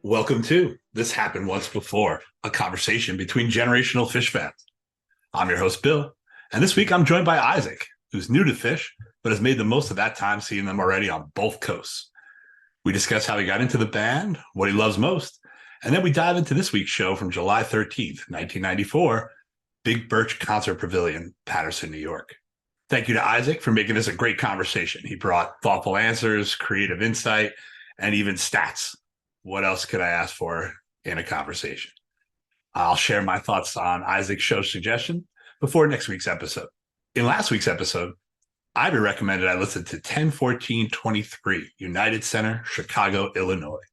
Welcome to This Happened Once Before, a conversation between generational Phish fans. I'm your host, Bill, and this week I'm joined by Isaac, who's new to Phish, but has made the most of that time seeing them already on both coasts. We discuss how he got into the band, what he loves most, and then we dive into this week's show from July 13th, 1994, Big Birch Concert Pavilion, Patterson, New York. Thank you to Isaac for making this a great conversation. He brought thoughtful answers, creative insight, and even stats. What else could I ask for in a conversation? I'll share my thoughts on Isaac's show suggestion before next week's episode. In last week's episode, Ivy recommended I listen to 10-14-23 United Center, Chicago, Illinois.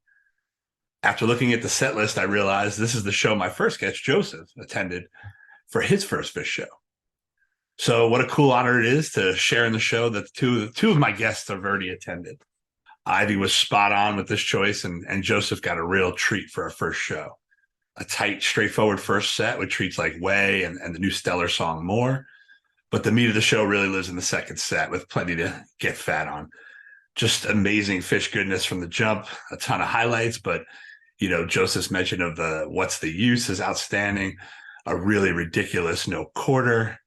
After looking at the set list, I realized this is the show my first guest, Joseph, attended for his first Phish show. So what a cool honor it is to share in the show that two of my guests have already attended. Ivy was spot on with this choice, and Joseph got a real treat for our first show. A tight, straightforward first set with treats like Way and the new stellar song More. But the meat of the show really lives in the second set with plenty to get fat on. Just amazing Phish goodness from the jump, a ton of highlights, but Joseph's mention of the What's the Use is outstanding, a really ridiculous No Quarter,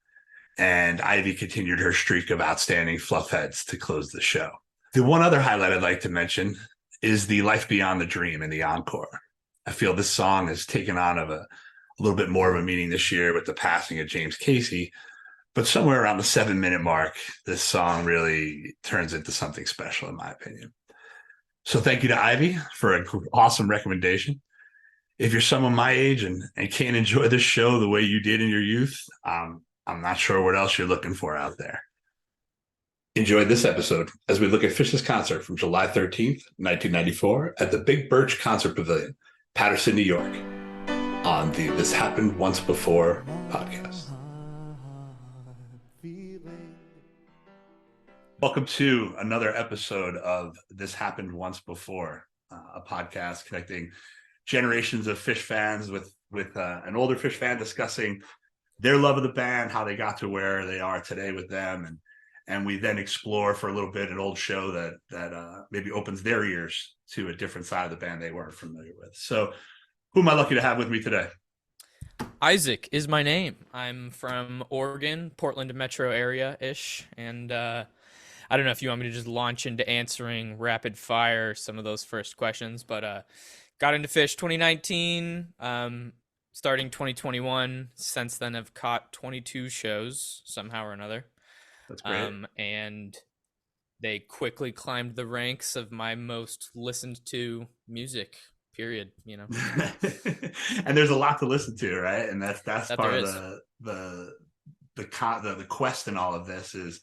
and Ivy continued her streak of outstanding fluff heads to close the show. The one other highlight I'd like to mention is the Life Beyond the Dream in the encore. I feel this song has taken on a little bit more of a meaning this year with the passing of James Casey, but somewhere around the 7-minute mark, this song really turns into something special, in my opinion. So thank you to Ivy for an awesome recommendation. If you're someone my age and can't enjoy this show the way you did in your youth, I'm not sure what else you're looking for out there. Enjoy this episode as we look at Phish's concert from July 13th, 1994 at the Big Birch Concert Pavilion, Patterson, New York, on the This Happened Once Before podcast. Welcome to another episode of This Happened Once Before, a podcast connecting generations of Phish fans with an older Phish fan discussing their love of the band, how they got to where they are today with them, and we then explore for a little bit an old show that maybe opens their ears to a different side of the band they weren't familiar with. So who am I lucky to have with me today? Isaac is my name. I'm from Oregon, Portland metro area-ish, and I don't know if you want me to just launch into answering rapid fire some of those first questions, but got into Phish 2019, starting 2021. Since then, I've caught 22 shows somehow or another. That's great. And they quickly climbed the ranks of my most listened to music, period, And there's a lot to listen to, right? And that's part of the quest in all of this is,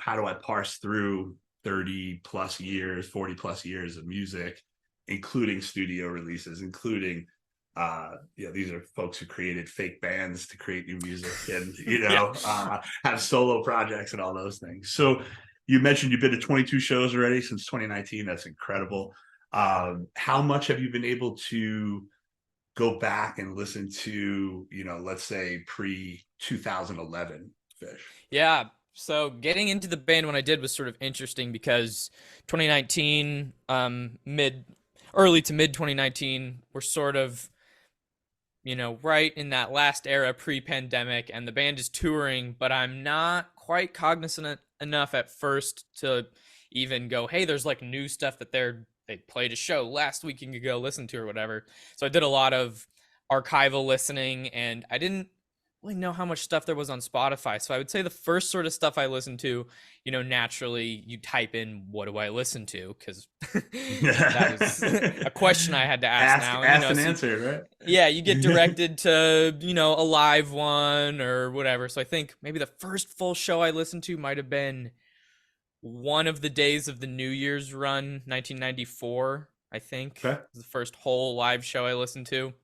how do I parse through 30 plus years, 40 plus years of music, including studio releases, including these are folks who created fake bands to create new music and have solo projects and all those things. So you mentioned you've been to 22 shows already since 2019. That's incredible. How much have you been able to go back and listen to, let's say pre-2011 Phish? Yeah. So getting into the band when I did was sort of interesting because 2019, early to mid 2019, we're sort of, right in that last era pre-pandemic, and the band is touring, but I'm not quite cognizant enough at first to even go, hey, there's like new stuff that they played a show last week you can go listen to or whatever. So I did a lot of archival listening, and I didn't really know how much stuff there was on Spotify. So I would say the first sort of stuff I listened to, naturally you type in, what do I listen to? Because that was a question I had to ask now. Ask and answer, right? Yeah, you get directed to, a live one or whatever. So I think maybe the first full show I listened to might have been one of the days of the New Year's run, 1994, I think. Okay. It was the first whole live show I listened to.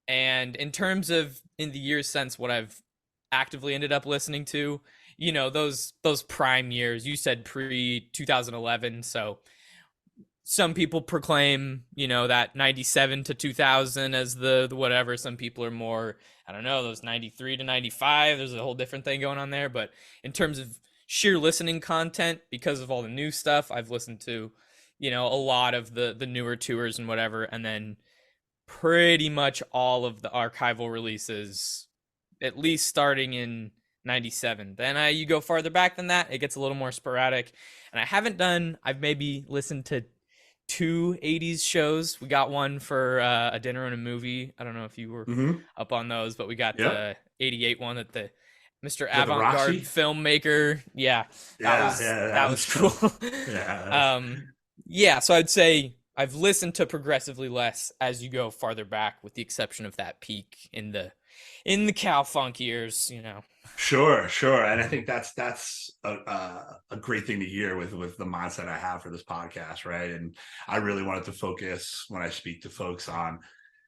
And in terms of in the years since what I've actively ended up listening to, those prime years, you said pre-2011. So some people proclaim, that 97 to 2000 as the whatever. Some people are more, I don't know, those 93 to 95. There's a whole different thing going on there. But in terms of sheer listening content, because of all the new stuff I've listened to, a lot of the newer tours and whatever, and then pretty much all of the archival releases, at least starting in 97. Then you go farther back than that, it gets a little more sporadic. And I've maybe listened to two 80s shows. We got one for a dinner and a movie. I don't know if you were Mm-hmm. up on those, but we got Yep. the 88 one that the Mr. Is that the Avant-Garde Roxy? filmmaker. Yeah, that Yeah, was yeah, that that was was cool. cool. Yeah, Yeah, so I'd say I've listened to progressively less as you go farther back, with the exception of that peak in the cow funk years. sure, sure. And I think that's a great thing to hear with the mindset I have for this podcast, right? And I really wanted to focus when I speak to folks on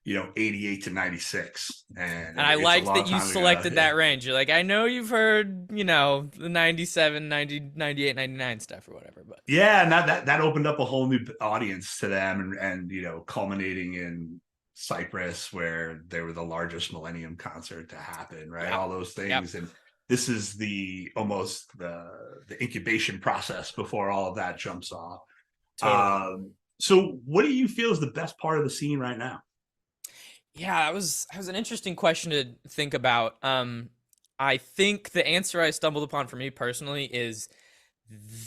88 to 96, and And I it's a liked long that you time ago. selected that range. You're like, I know you've heard, the 97, 90, 98, 99 stuff or whatever, but Yeah, and that opened up a whole new audience to them, and culminating in Cyprus, where they were the largest Millennium concert to happen, right? yeah. All those Yep. things. And this is almost the incubation process before all of that jumps off. Totally. So what do you feel is the best part of the scene right now? Yeah, that was an interesting question to think about. I think the answer I stumbled upon for me personally is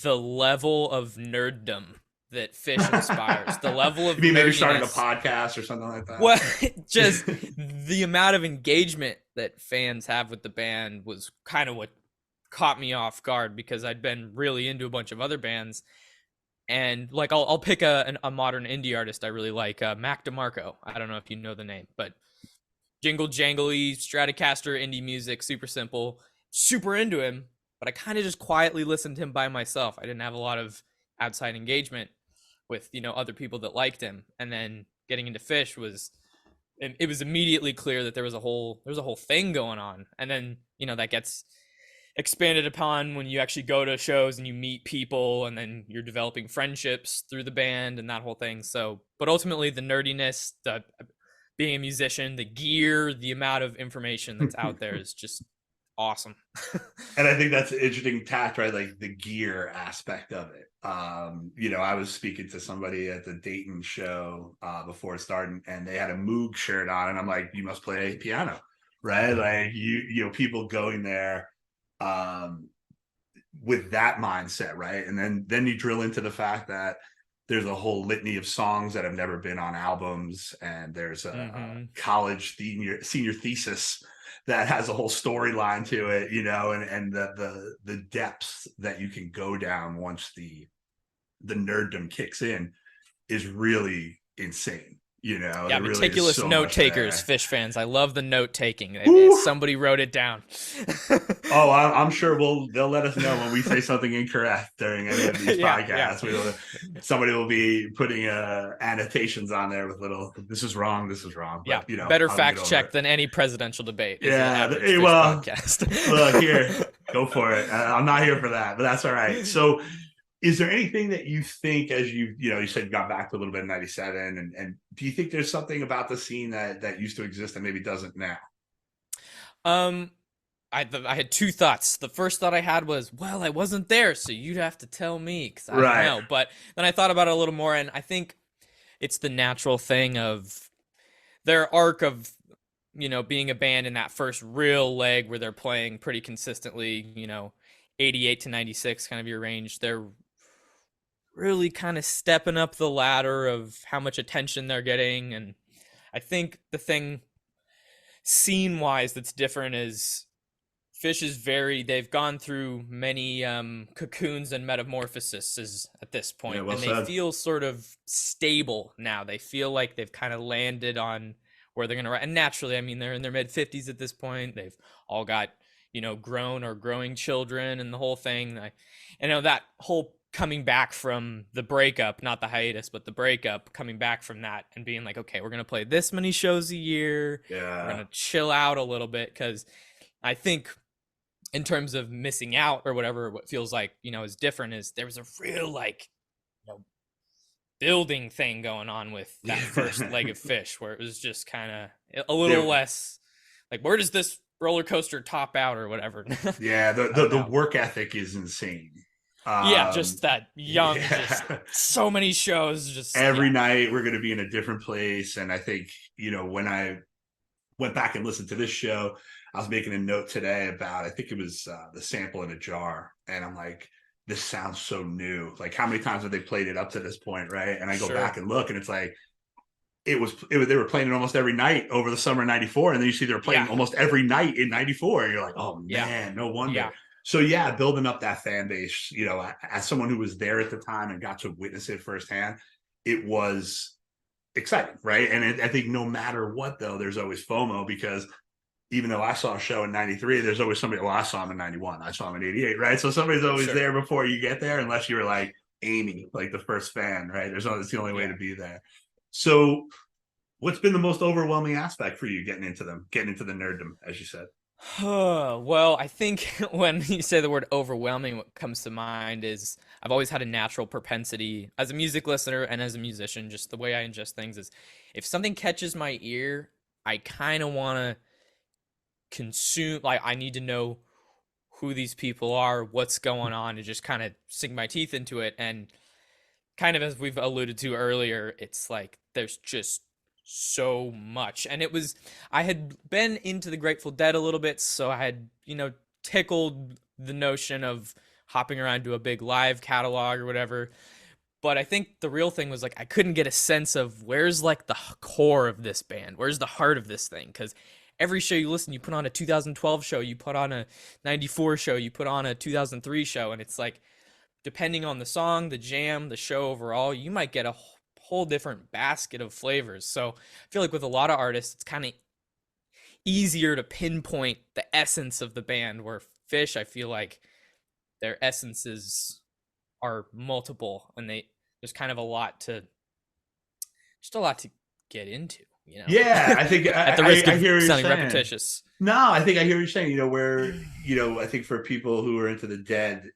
the level of nerddom that Phish inspires, the level of You mean maybe starting a nerdiness. podcast or something like that? Well, just the amount of engagement that fans have with the band was kind of what caught me off guard, because I'd been really into a bunch of other bands. And like I'll pick a modern indie artist I really like, Mac DeMarco. I don't know if you know the name, but jingle jangly Stratocaster indie music, super simple, super into him. But I kind of just quietly listened to him by myself. I didn't have a lot of outside engagement with other people that liked him. And then getting into Phish it was immediately clear that there was a whole thing going on. And then that gets expanded upon when you actually go to shows and you meet people, and then you're developing friendships through the band and that whole thing. So, but ultimately the nerdiness, the being a musician, the gear, the amount of information that's out there is just awesome. And I think that's an interesting tact, right? Like the gear aspect of it. I was speaking to somebody at the Dayton show before it started, and they had a Moog shirt on, and I'm like, you must play piano, right? Like people going there with that mindset, right? And then you drill into the fact that there's a whole litany of songs that have never been on albums, and there's a college senior thesis that has a whole storyline to it, and the depths that you can go down once the nerddom kicks in is really insane. Yeah, there really is meticulous so note much there. takers, Phish fans. I love the note taking. Woo! Somebody wrote it down. Oh, I'm sure they'll let us know when we say something incorrect during any of these Yeah, podcasts. Somebody will be putting annotations on there with little, this is wrong. Yeah, But, better I'll fact get over check it. than any presidential debate. Yeah, Well, podcast. Look here, go for it. I'm not here for that, but that's all right. So, is there anything that you think, as you said you got back to a little bit in 97, and do you think there's something about the scene that used to exist that maybe doesn't now? I had two thoughts. The first thought I had was, well, I wasn't there, so you'd have to tell me, because I don't know. But then I thought about it a little more, and I think it's the natural thing of their arc of being a band in that first real leg where they're playing pretty consistently, 88 to 96 kind of your range. They're really kind of stepping up the ladder of how much attention they're getting. And I think the thing scene wise that's different is Phish is they've gone through many cocoons and metamorphoses at this point, Yeah, well and said. they feel sort of stable now. They feel like they've kind of landed on where they're going to write. And naturally, I mean, they're in their mid 50s at this point. They've all got, grown or growing children and the whole thing. That whole coming back from the breakup, not the hiatus, but the breakup, coming back from that and being like, okay, we're going to play this many shows a year. Yeah. We're going to chill out a little bit, because I think in terms of missing out or whatever, what feels like, is different is there was a real building thing going on with that first leg of Phish, where it was just kind of a little less like, where does this roller coaster top out or whatever? Yeah, the work ethic is insane. Yeah, just that young, just Yeah. so many shows, just Every yeah, night we're going to be in a different place. And I think, when I went back and listened to this show, I was making a note today about, I think it was the sample in a jar. And I'm like, this sounds so new. Like, how many times have they played it up to this point? Right. And I go sure. back and look, and it's like, they were playing it almost every night over the summer of 94. And then you see they're playing Yeah, almost every night in 94. And you're like, oh yeah, man, no wonder. yeah, So yeah, building up that fan base, as someone who was there at the time and got to witness it firsthand, it was exciting, right? And I think no matter what, though, there's always FOMO, because even though I saw a show in 93, there's always somebody, well, I saw him in 91, I saw him in 88, right? So somebody's always sure. there before you get there, unless you were like Amy, like the first fan, right? It's the only way Yeah. to be there. So what's been the most overwhelming aspect for you getting into the nerddom, as you said? Well, I think when you say the word overwhelming, what comes to mind is I've always had a natural propensity as a music listener and as a musician, just the way I ingest things is if something catches my ear, I kind of want to consume, like, I need to know who these people are, what's going on, and just kind of sink my teeth into it. And kind of as we've alluded to earlier, it's like there's just so much. And I had been into the Grateful Dead a little bit, so I had, tickled the notion of hopping around to a big live catalog or whatever. But I think the real thing was like I couldn't get a sense of where's like the core of this band, where's the heart of this thing, because every show you listen, you put on a 2012 show, you put on a 94 show, you put on a 2003 show, and it's like depending on the song, the jam, the show overall, you might get a whole different basket of flavors. So I feel like with a lot of artists, it's kind of easier to pinpoint the essence of the band. Where Phish, I feel like their essences are multiple, and there's kind of a lot to get into. Yeah, I think At the risk I of hear what you're sounding saying. repetitious. No, I think I hear what you're saying. Where I think for people who are into the Dead,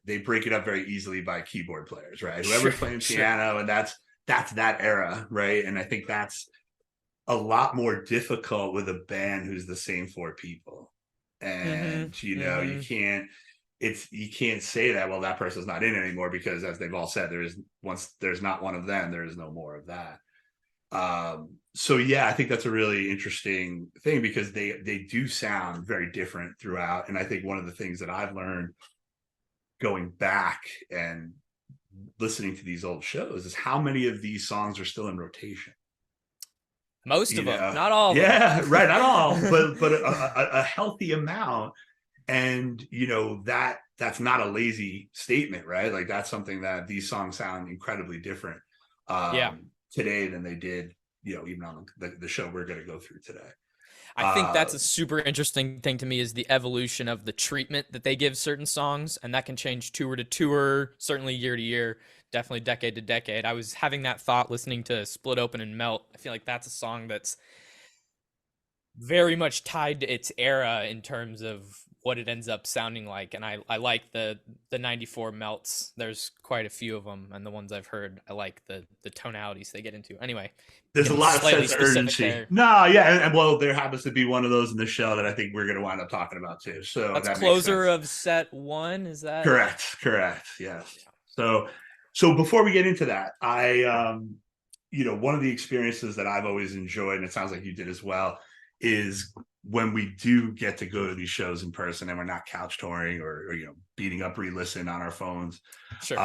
they break it up very easily by keyboard players, right? Sure, Whoever's playing sure. piano, and that's that era, right? And I think that's a lot more difficult with a band who's the same four people. Mm-hmm. And Mm-hmm. you can't say that, well, that person's not in anymore, because as they've all said, once there's not one of them, there is no more of that. So yeah, I think that's a really interesting thing, because they do sound very different throughout. And I think one of the things that I've learned going back and listening to these old shows is how many of these songs are still in rotation. Most of You them, know, not all of them. yeah, right, not all, but a healthy amount. And that's not a lazy statement, right? Like, that's something that these songs sound incredibly different Yeah. today than they did, even on the show we're going to go through today. I think uh that's a super interesting thing to me is the evolution of the treatment that they give certain songs, and that can change tour to tour, certainly year to year, definitely decade to decade. I was having that thought listening to Split Open and Melt. I feel like that's a song that's very much tied to its era in terms of what it ends up sounding like. And I like the 94 melts. There's quite a few of them, and the ones I've heard, I like the tonalities they get into. Anyway, there's a getting lot of slightly sense of specific urgency. there. No, yeah, and well, there happens to be one of those in the show that I think we're going to wind up talking about too, so That's that makes closer sense. of set one, is that? Correct, yes. So before we get into that, I one of the experiences that I've always enjoyed, and it sounds like you did as well, is when we do get to go to these shows in person, and we're not couch touring, or beating up re-listen on our phones. Sure.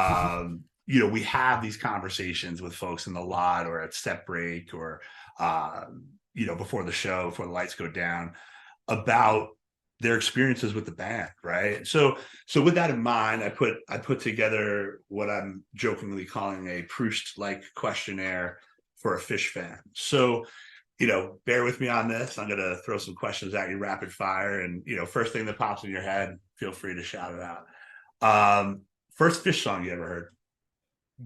We have these conversations with folks in the lot, or at step break, or before the show, before the lights go down, about their experiences with the band, right? So with that in mind, I put together what I'm jokingly calling a Proust-like questionnaire for a Phish fan. So, bear with me on this. I'm gonna throw some questions at you rapid fire, and first thing that pops in your head, feel free to shout it out. First Phish song you ever heard?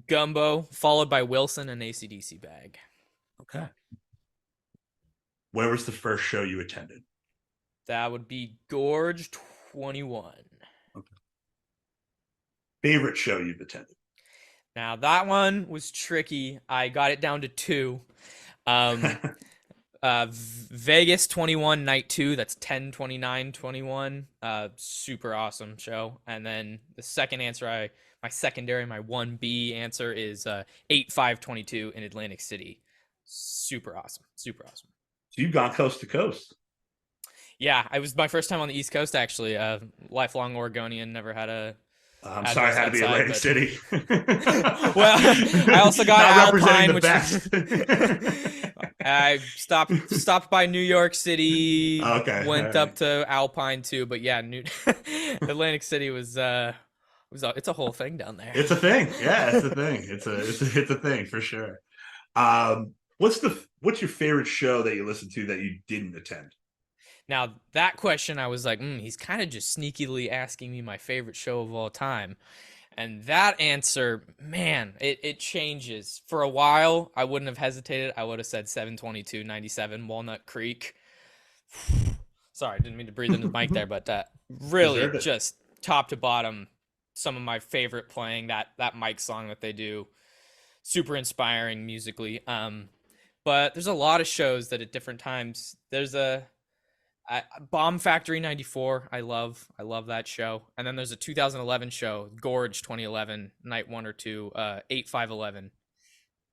Gumbo, followed by Wilson and AC/DC Bag. Okay. Where was the first show you attended? That would be Gorge 21. Okay. Favorite show you've attended? Now that one was tricky. I got it down to two. Um, Vegas 21 night 2, that's 10/29/21. Super awesome show. And then the second answer, my secondary, my 1B answer is 8/5/22 in Atlantic City. Super awesome. Super awesome. So you've gone coast to coast. Yeah, it was my first time on the East Coast actually. Lifelong Oregonian, never had a I'm sorry, address it had to be outside, Atlantic but City. well, I also got Not representing Alpine, the which best. I stopped by New York City, Okay, all went right. up to Alpine too, but yeah, Atlantic City it's a whole thing down there. It's a thing. Yeah, it's a thing. It's a thing for sure. What's your favorite show that you listened to that you didn't attend? Now that question, I was like, he's kind of just sneakily asking me my favorite show of all time. And that answer, man, it changes. For a while, I wouldn't have hesitated. I would have said 7/22/97 Walnut Creek. Sorry, I didn't mean to breathe into the mic there, but really Deserved it. just top to bottom, some of my favorite playing that Mike song that they do. Super inspiring musically. But there's a lot of shows that at different times there's Bomb Factory 94. I love that show. And then there's a 2011 show, Gorge 2011, night 1 or 2, 8/5/11.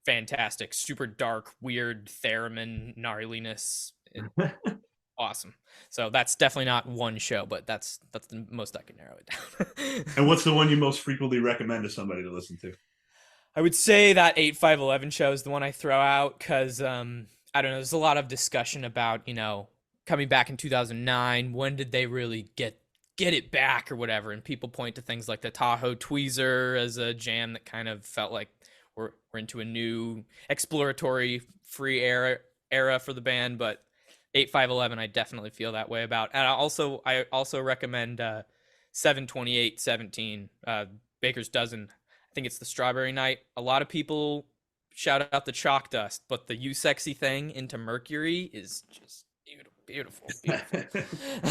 Fantastic, super dark, weird theremin gnarliness. Awesome. So that's definitely not one show, but that's the most I can narrow it down. And what's the one you most frequently recommend to somebody to listen to? I would say that 8/5/11 show is the one I throw out because I don't know. There's a lot of discussion about coming back in 2009. When did they really get it back or whatever? And people point to things like the Tahoe Tweezer as a jam that kind of felt like we're into a new exploratory free era for the band. But 8/5/11, I definitely feel that way about. And I also recommend 7/28/17, Baker's Dozen. I think it's the Strawberry Night. A lot of people shout out the Chalk Dust, but the You Sexy Thing into Mercury is just beautiful.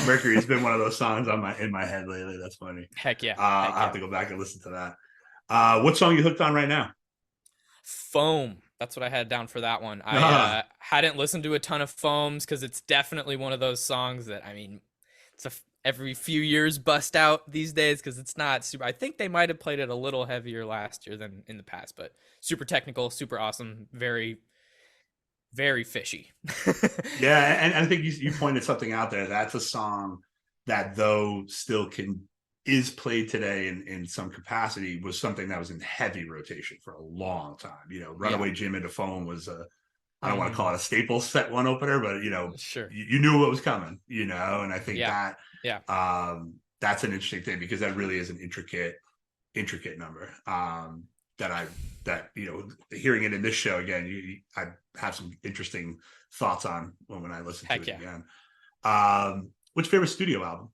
Mercury's been one of those songs in my head lately. That's funny. Heck yeah. I'll have to go back and listen to that. What song you hooked on right now? Foam. That's what I had down for that one. I hadn't listened to a ton of Foams because it's definitely one of those songs that, I mean, every few years bust out these days because it's not super. I think they might have played it a little heavier last year than in the past, but super technical, super awesome, very, very fishy. Yeah, and I think you pointed something out there. That's a song that, though still is played today in some capacity, was something that was in heavy rotation for a long time. Runaway Jim into Foam was I don't want to call it a staple set one opener, but sure, you knew what was coming, and I think yeah. That's an interesting thing because that really is an intricate number. That hearing it in this show again, I have some interesting thoughts on when I listen to it again. What's your favorite studio album?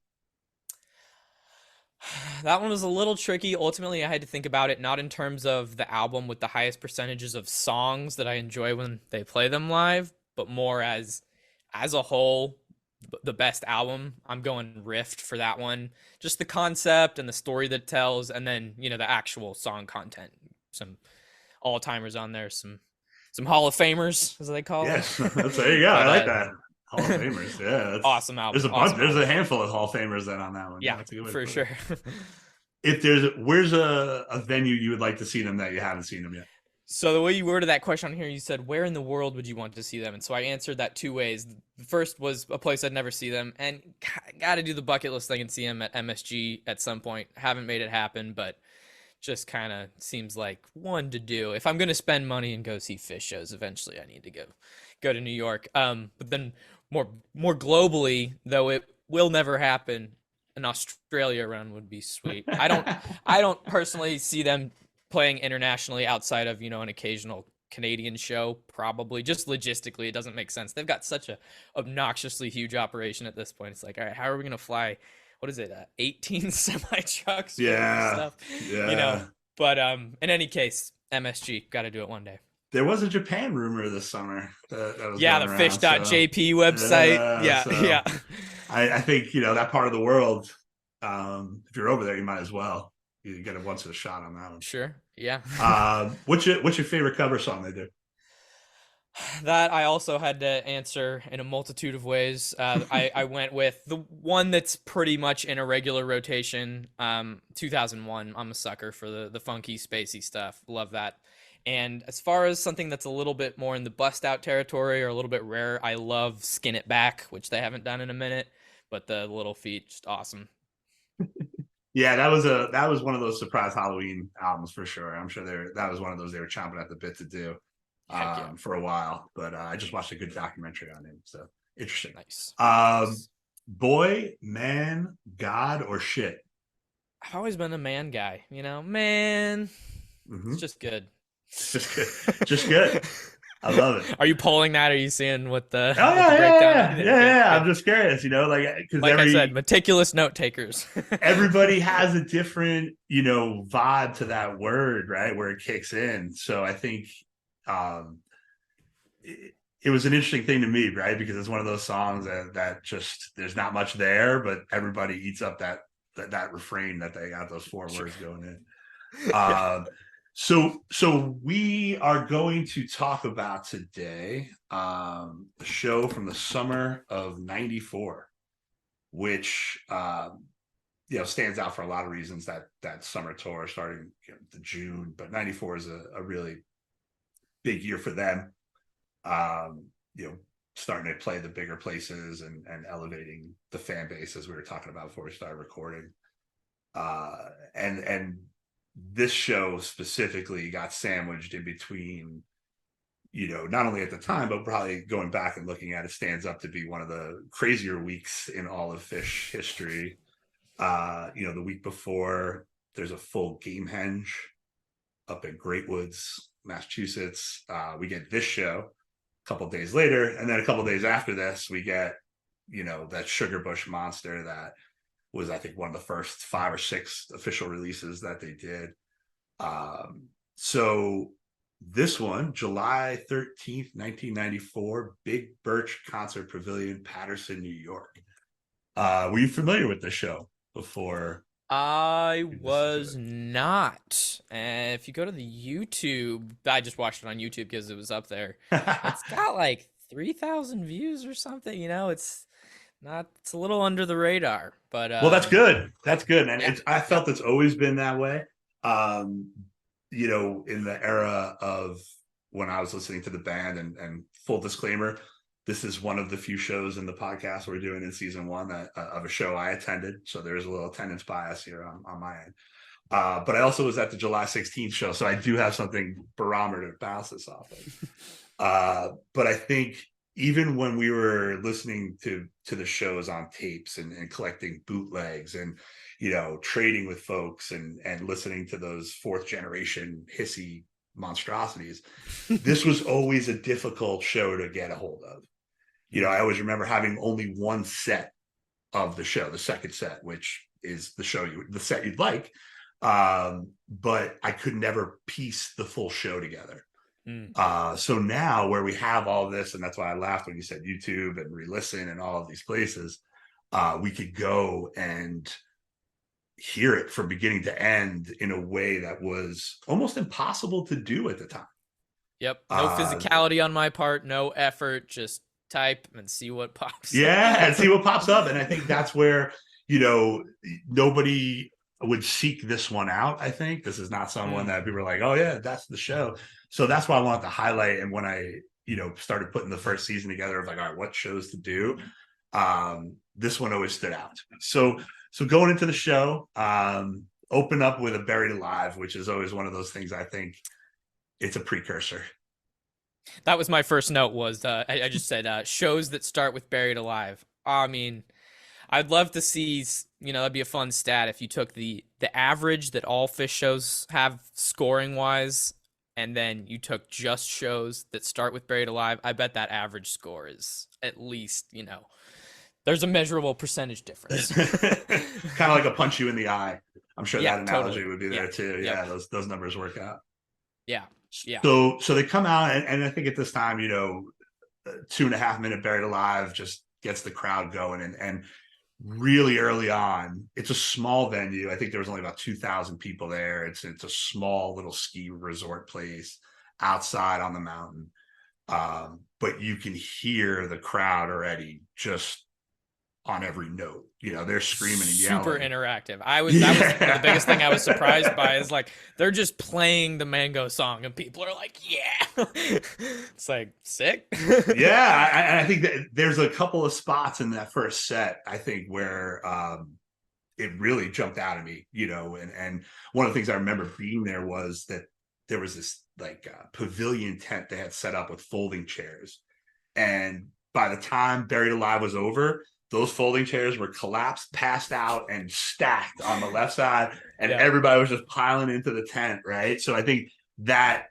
That one was a little tricky. Ultimately, I had to think about it not in terms of the album with the highest percentages of songs that I enjoy when they play them live, but more as a whole, the best album. I'm going Rift for that one. Just the concept and the story that it tells, and then the actual song content. Some all-timers on there, some Hall of Famers, as they call them. Yes, there you go. I like that. Hall of Famers, yeah, that's awesome album. There's a bunch. There's a handful of Hall of Famers then on that one. Yeah, for sure. Where's a venue you would like to see them that you haven't seen them yet? So the way you worded that question on here, you said, where in the world would you want to see them? And so I answered that two ways. The first was a place I'd never see them, and got to do the bucket list thing and see them at MSG at some point. Haven't made it happen, but just kind of seems like one to do. If I'm going to spend money and go see Phish shows, eventually I need to go to New York. But then more globally, though it will never happen, an Australia run would be sweet. I don't personally see them playing internationally outside of an occasional Canadian show. Probably just logistically, it doesn't make sense. They've got such a obnoxiously huge operation at this point. It's like, all right, how are we going to fly? What is it? 18 semi trucks? Yeah, stuff. yeah. But in any case, MSG, got to do it one day. There was a Japan rumor this summer. That was the Phish.jp website. Yeah. I think that part of the world. If you're over there, you might as well. You get a once in a shot on that one. Sure. Yeah. What's your favorite cover song they do? That I also had to answer in a multitude of ways. I went with the one that's pretty much in a regular rotation. 2001. I'm a sucker for the funky, spacey stuff. Love that. And as far as something that's a little bit more in the bust out territory or a little bit rare, I love Skin It Back, which they haven't done in a minute. But the Little Feat, just awesome. Yeah, that was one of those surprise Halloween albums for sure. I'm sure that was one of those they were chomping at the bit to do Heck yeah. for a while. But I just watched a good documentary on him, so interesting. Nice. Um, Nice. boy, man, God, or shit. I've always been a man guy, man. It's Mm-hmm. just good. Just good, just good. I love it. Are you pulling that? Are you seeing what the Oh what yeah, the yeah, breakdown? yeah, yeah, Good, yeah. I'm good. just curious, like because Like I said, meticulous note takers. everybody has a different, vibe to that word, right? Where it kicks in. So I think um it was an interesting thing to me, right? Because it's one of those songs that just there's not much there, but everybody eats up that refrain that they got those four Sure. words going in. Yeah. So we are going to talk about today a show from the summer of '94, which stands out for a lot of reasons. That summer tour starting the June, but '94 is a really big year for them. Um, you know, Starting to play the bigger places and elevating the fan base as we were talking about before we started recording. And this show specifically got sandwiched in between, not only at the time, but probably going back and looking at it, stands up to be one of the crazier weeks in all of Phish history. The week before, there's a full Gamehenge up in Great Woods, Massachusetts. We get this show a couple days later, and then a couple days after this, we get, that Sugar Bush Monster that was, I think, one of the first 5 or 6 official releases that they did. So this one, July 13th, 1994, Big Birch Concert Pavilion, Patterson, New York. Were you familiar with the show before I you listened to was not. And if you go to the YouTube, I just watched it on YouTube because it was up there. it? It's got like 3,000 views or something, it's a little under the radar, but Well, that's good. That's good. And yeah. I Yep. felt it's always been that way. Um, in the era of when I was listening to the band, and full disclaimer, this is one of the few shows in the podcast we're doing in season 1 of a show I attended. So there's a little attendance bias here on my end. But I also was at the July 16th show. So I do have something barometer to bounce this off of. But I think even when we were listening to the shows on tapes and collecting bootlegs and trading with folks and listening to those 4th generation hissy monstrosities, this was always a difficult show to get a hold of. I always remember having only one set of the show, the second set, which is the set you'd like, but I could never piece the full show together. Mm. So now where we have all this, and that's why I laughed when you said YouTube and re-listen and all of these places, we could go and hear it from beginning to end in a way that was almost impossible to do at the time. Yep. No physicality on my part, no effort, just type and see what pops up. Yeah, and see what pops up. And I think that's where, nobody would seek this one out. I think this is not someone that people are like, oh yeah, that's the show. So that's why I wanted to highlight. And when I, started putting the first season together of like, all right, what shows to do? This one always stood out. So going into the show, open up with a Buried Alive, which is always one of those things. I think it's a precursor. That was my first note was I just said shows that start with Buried Alive. I mean, I'd love to see, that'd be a fun stat if you took the average that all Phish shows have scoring wise, and then you took just shows that start with Buried Alive. I bet that average score is at least, there's a measurable percentage difference. Kind of like a punch you in the eye. I'm sure Yeah, that analogy totally. would be there Yeah. too. Yep. Yeah, those numbers work out. Yeah. Yeah. So they come out, and I think at this time, 2.5 minute Buried Alive just gets the crowd going, and really early on, it's a small venue. I think there was only about 2,000 people there. It's a small little ski resort place outside on the mountain. But you can hear the crowd already just on every note. They're screaming and Super yelling. interactive. That was the biggest thing I was surprised by is like they're just playing the Mango song and people are like, yeah. It's like sick. Yeah, I think that there's a couple of spots in that first set, I think, where it really jumped out at me, and one of the things I remember being there was that there was this like pavilion tent they had set up with folding chairs. And by the time Buried Alive was over, those folding chairs were collapsed, passed out, and stacked on the left side. And everybody was just piling into the tent, right? So I think that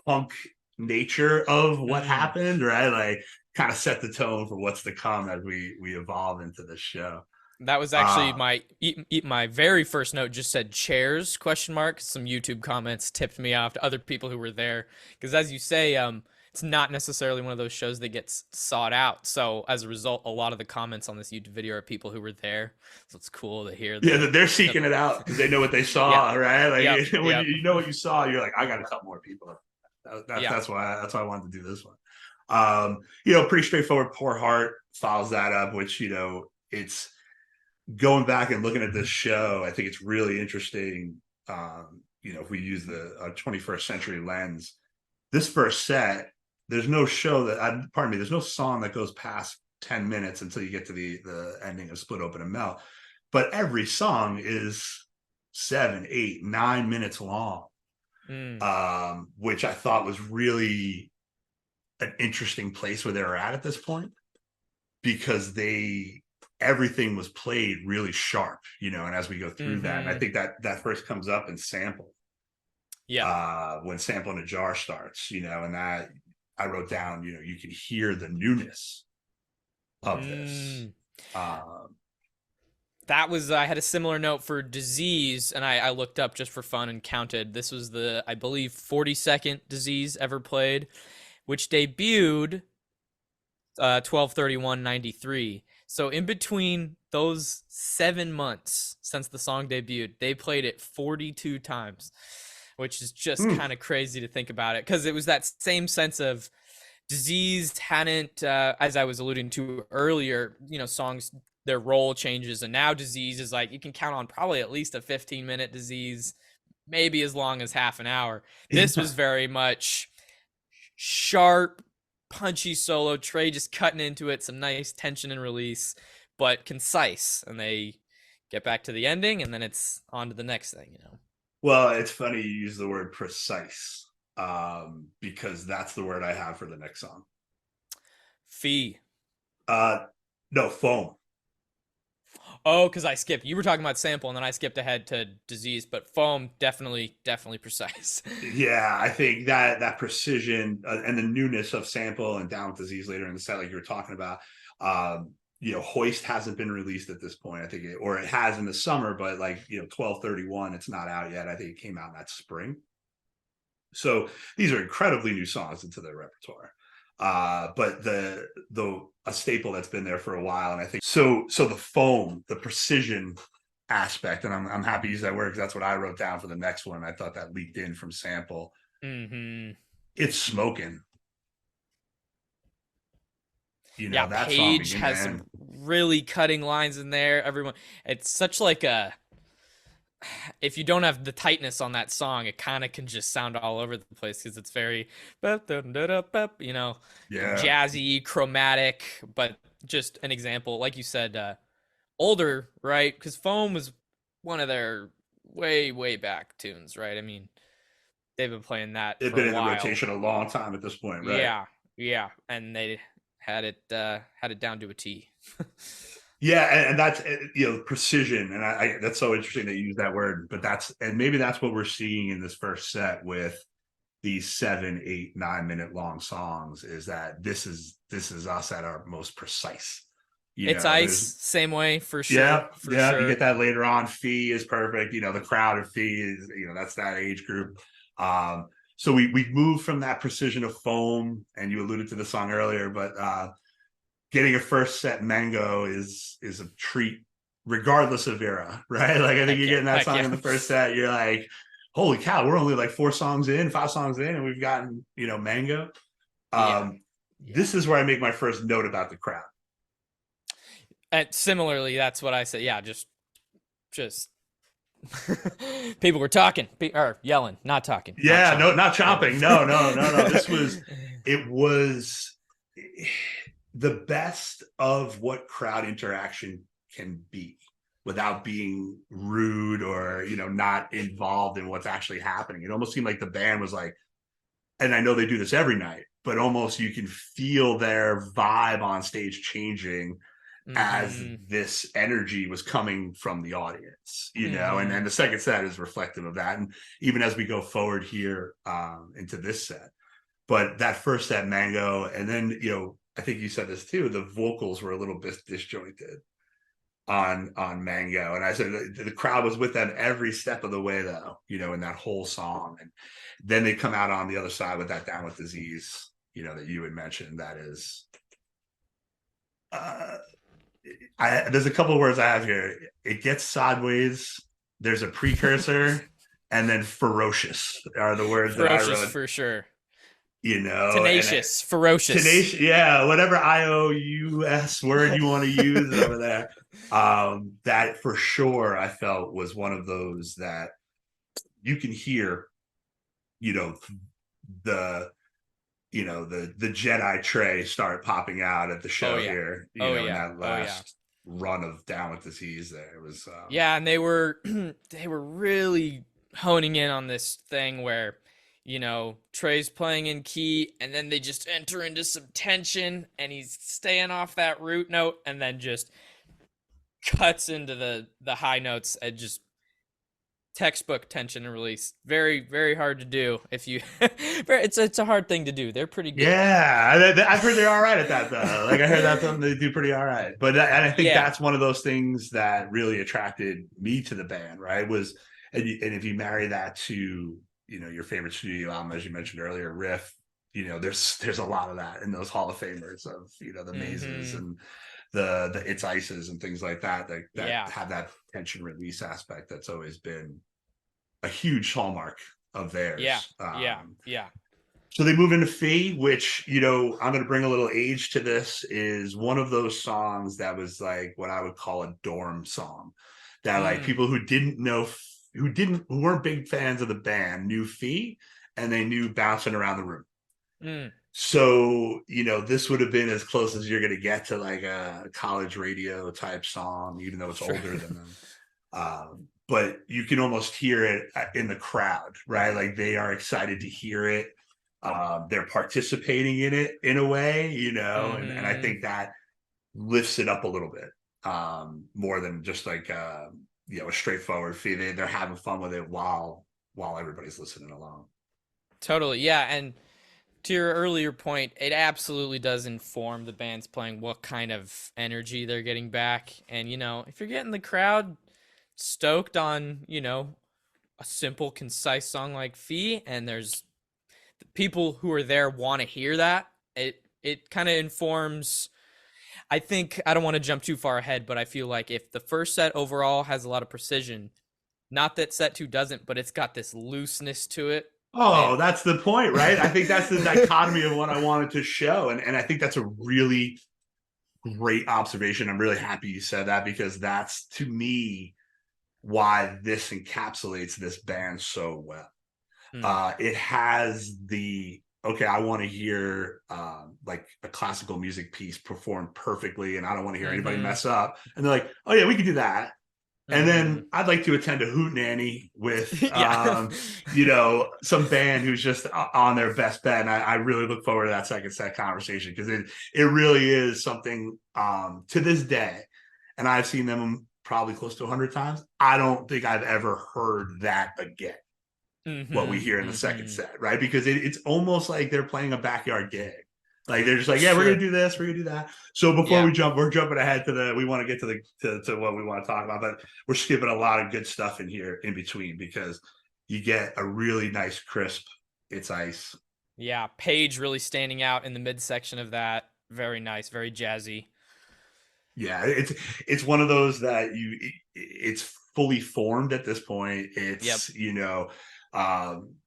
punk nature of what happened, right? Like kind of set the tone for what's to come as we evolve into the show. That was actually my very first note just said chairs ? Some YouTube comments tipped me off to other people who were there because as you say, it's not necessarily one of those shows that gets sought out. So as a result, a lot of the comments on this YouTube video are people who were there. So it's cool to hear that. Yeah, they're seeking it out because they know what they saw, right? Like when you know what you saw, you're like, I got to tell more people. That's why I wanted to do this one. Pretty straightforward. Poor Heart follows that up, which it's going back and looking at this show. I think it's really interesting. If we use the 21st century lens, this first set, there's no show there's no song that goes past 10 minutes until you get to the ending of Split Open and Melt. But every song is 7, 8, 9 minutes long. Which I thought was really an interesting place where they were at this point, because everything was played really sharp, and as we go through that, and I think that first comes up in Sample. When Sample in a Jar starts, and that I wrote down, you can hear the newness of this. That was, I had a similar note for Disease, and I looked up just for fun and counted. This was the, I believe, 42nd Disease ever played, which debuted 12/31/93. So in between those 7 months since the song debuted, they played it 42 times, which is just kind of crazy to think about it, because it was that same sense of Disease hadn't, as I was alluding to earlier, songs, their role changes, and now Disease is like, you can count on probably at least a 15-minute Disease, maybe as long as half an hour. This was very much sharp, punchy solo, Trey just cutting into it, some nice tension and release, but concise, and they get back to the ending, and then it's on to the next thing. Well, it's funny you use the word precise, because that's the word I have for the next song. Fee. No, Foam. Oh, because I skipped. You were talking about Sample, and then I skipped ahead to Disease, but Foam, definitely precise. Yeah, I think that precision and the newness of Sample and Down with Disease later in the set, like you were talking about. Hoist hasn't been released at this point. I think or it has in the summer, but 12/31, it's not out yet. I think it came out in that spring. So these are incredibly new songs into their repertoire. But a staple that's been there for a while, and I think so the foam, the precision aspect, and I'm happy to use that word because that's what I wrote down for the next one. I thought that leaked in from Sample. It's smoking. That Page has some really cutting lines in there. It's such like if you don't have the tightness on that song, it kind of can just sound all over the place because it's very, jazzy, chromatic, but just an example, like you said, older, right? Because Foam was one of their way back tunes, right? I mean, they've been playing that. They've been in the rotation a long time at this point, right? Yeah, and they had it down to a T. Yeah, and that's precision, and I that's so interesting that you use that word. But maybe that's what we're seeing in this first set with these 7, 8, 9 minute long songs, is that this is us at our most precise. It's Ice, same way for sure. Yeah, sure. You get that later on. Fee is perfect. The crowd of Fee is that's that age group. So we moved from that precision of Foam, and you alluded to the song earlier, but getting a first set Mango is a treat, regardless of era, right? Like I think you're getting that song in the first set, you're like, holy cow, we're only like 5 songs in, and we've gotten Mango. Yeah. Yeah. This is where I make my first note about the crowd. And similarly, that's what I said. Yeah, just people were talking or yelling, not talking, not Yeah, no, chomping. not Yep. chomping. No, no, no, no. It was the best of what crowd interaction can be without being rude or, not involved in what's actually happening. It almost seemed like the band was like, and I know they do this every night, but almost you can feel their vibe on stage changing as Mm-hmm. this energy was coming from the audience, and Mm-hmm. then the second set is reflective of that. And even as we go forward here into this set, but that first set, Mango, and then, I think you said this too, the vocals were a little bit disjointed on Mango. And I said the crowd was with them every step of the way, though, in that whole song. And then they come out on the other side with that Down with Disease, that you had mentioned. That is, uh, there's a couple of words I have here. It gets sideways. There's a precursor, and then ferocious are the words that I Ferocious wrote. for sure. And Tenacious, ferocious. tenacious, yeah, whatever IOUS word you want to use over there. That for sure I felt was one of those that you can hear, you know, the the Jedi tray start popping out at the Oh show yeah. here, Oh in yeah. that Oh yeah. last run of Down with Disease. There it was, Yeah, and they were they were really honing in on this thing where, Trey's playing in key and then they just enter into some tension and he's staying off that root note and then just cuts into the high notes and just textbook tension and release. Very, very hard to do if you it's a hard thing to do. They're pretty good. yeah, I've heard they're all right at that though. Like I heard that's something they do pretty all right. But and I think Yeah. that's one of those things that really attracted me to the band. Right? Was and if you marry that to your favorite studio album, as you mentioned earlier, Riff. There's a lot of that in those Hall of Famers of the mazes Mhm. and the It's Ices and things like that Yeah. have that tension release aspect that's always been a huge hallmark of Yeah. theirs. Yeah. Yeah. So they move into Fee, which, I'm going to bring a little age to this, is one of those songs that was like what I would call a dorm song that like Mm. people who weren't big fans of the band knew Fee and they knew Bouncing Around the Room. Mm. So, this would have been as close as you're going to get to like a college radio type song, even though it's Sure. older than them. But you can almost hear it in the crowd, right? Like they are excited to hear it. They're participating in it in a way, and I Mhm. think that lifts it up a little bit, more than just like a straightforward fee. They're having fun with it while everybody's listening along. Totally. Yeah, and to your earlier point, it absolutely does inform the band's playing what kind of energy they're getting back. And, if you're getting the crowd stoked on, a simple, concise song like Fee, and there's the people who are there want to hear that, it kind of informs. I think I don't want to jump too far ahead, but I feel like if the first set overall has a lot of precision, not that set two doesn't, but it's got this looseness to it. Oh, It that's the point, right? I think that's the dichotomy of what I wanted to show. And I think that's a really great observation. I'm really happy you said that because that's, to me, why this encapsulates this band so well. mm, It has the okay, I want to hear like a classical music piece performed perfectly, and I don't want to hear anybody mhm, mess up. And they're like, "Oh yeah, we can do that." And mhm. then I'd like to attend a hoot nanny with Yeah. some band who's just on their best bet. And I really look forward to that second set conversation because it really is something to this day. And I've seen them probably close to 100 times. I don't think I've ever heard that again, what we Mhm, hear in the second mhm. set, right? Because it's almost like they're playing a backyard gig. Like they're just like, yeah, we're gonna Sure. do this, we're gonna do that. So before Yeah. we're jumping ahead we want to get to to what we want to talk about, but we're skipping a lot of good stuff in here in between because you get a really nice crisp It's Ice. Yeah. Page really standing out in the midsection of that. Very nice, very jazzy. Yeah, it's one of those that it's fully formed at this point. Yep. It's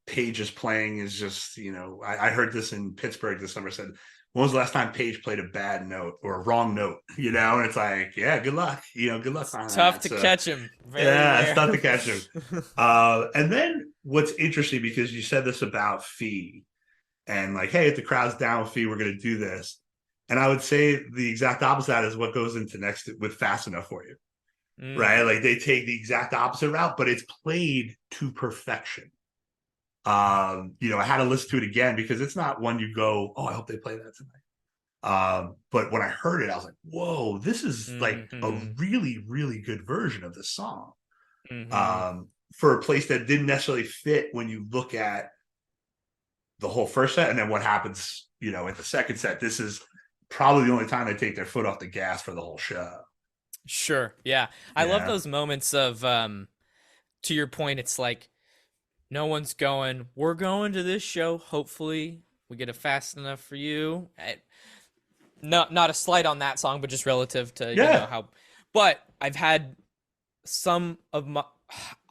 Page's playing is just, I heard this in Pittsburgh this summer. Said, when was the last time Page played a bad note or a wrong note? And it's like, yeah, good luck. Good luck on Tough that. to So, catch him. Very yeah, it's rare. tough to catch him. And then what's interesting, because you said this about Fee and like, hey, if the crowd's down with Fee, we're going to do this. And I would say the exact opposite is what goes into next with Fast Enough for You, right? Like they take the exact opposite route, but it's played to perfection. I had to listen to it again because it's not one you go, oh, I hope they play that tonight. But when I heard it, I was like, whoa, this is like a really, really good version of this song. For a place that didn't necessarily fit when you look at the whole first set and then what happens, in the second set. This is probably the only time they take their foot off the gas for the whole show. Sure. Yeah. I love those moments of, to your point, it's like, no one's going, we're going to this show. Hopefully we get a Fast Enough for You. Not a slight on that song, but just relative to, how, but I've had some of my,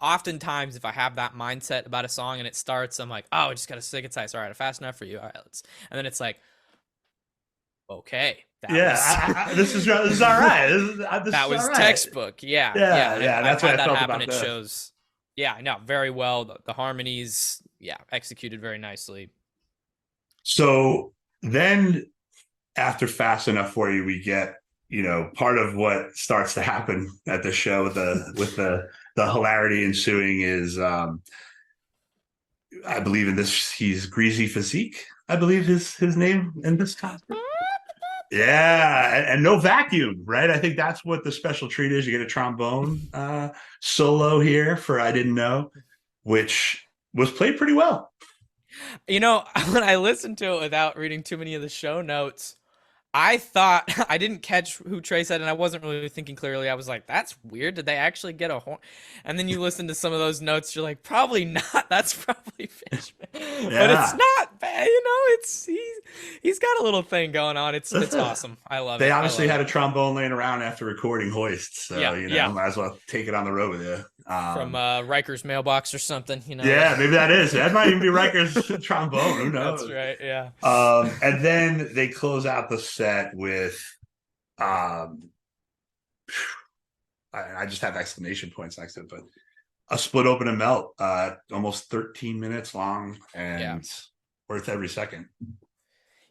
oftentimes if I have that mindset about a song and it starts, I'm like, oh, I just got to sing it tight. All right, Fast Enough for You. All right, and then it's like, okay. This is all right. That was all right. Textbook. Yeah. That's what I felt happen. about It this. shows. Yeah, I know very well. The harmonies, executed very nicely. So then after Fast Enough for You, we get, part of what starts to happen at the show with the hilarity ensuing is, I believe in this, he's Greasy Physique, I believe his name in this concert. Yeah, and no vacuum, right? I think that's what the special treat is. You get a trombone solo here for I Didn't Know, which was played pretty well. When I listened to it without reading too many of the show notes, I thought I didn't catch who Trey said, and I wasn't really thinking clearly. I was like, "That's weird. Did they actually get a horn?" And then you listen to some of those notes, you're like, "Probably not. That's probably Phish." But it's not bad. He's got a little thing going on. It's awesome. I love it. They obviously had a trombone laying around after recording Hoist, so might as well take it on the road with you. From Riker's mailbox or something, Yeah, maybe that is. That might even be Riker's trombone. Who knows? That's right. Yeah. And then they close out the set with, I just have exclamation points next to it, but a Split Open and Melt, almost 13 minutes long and worth every second.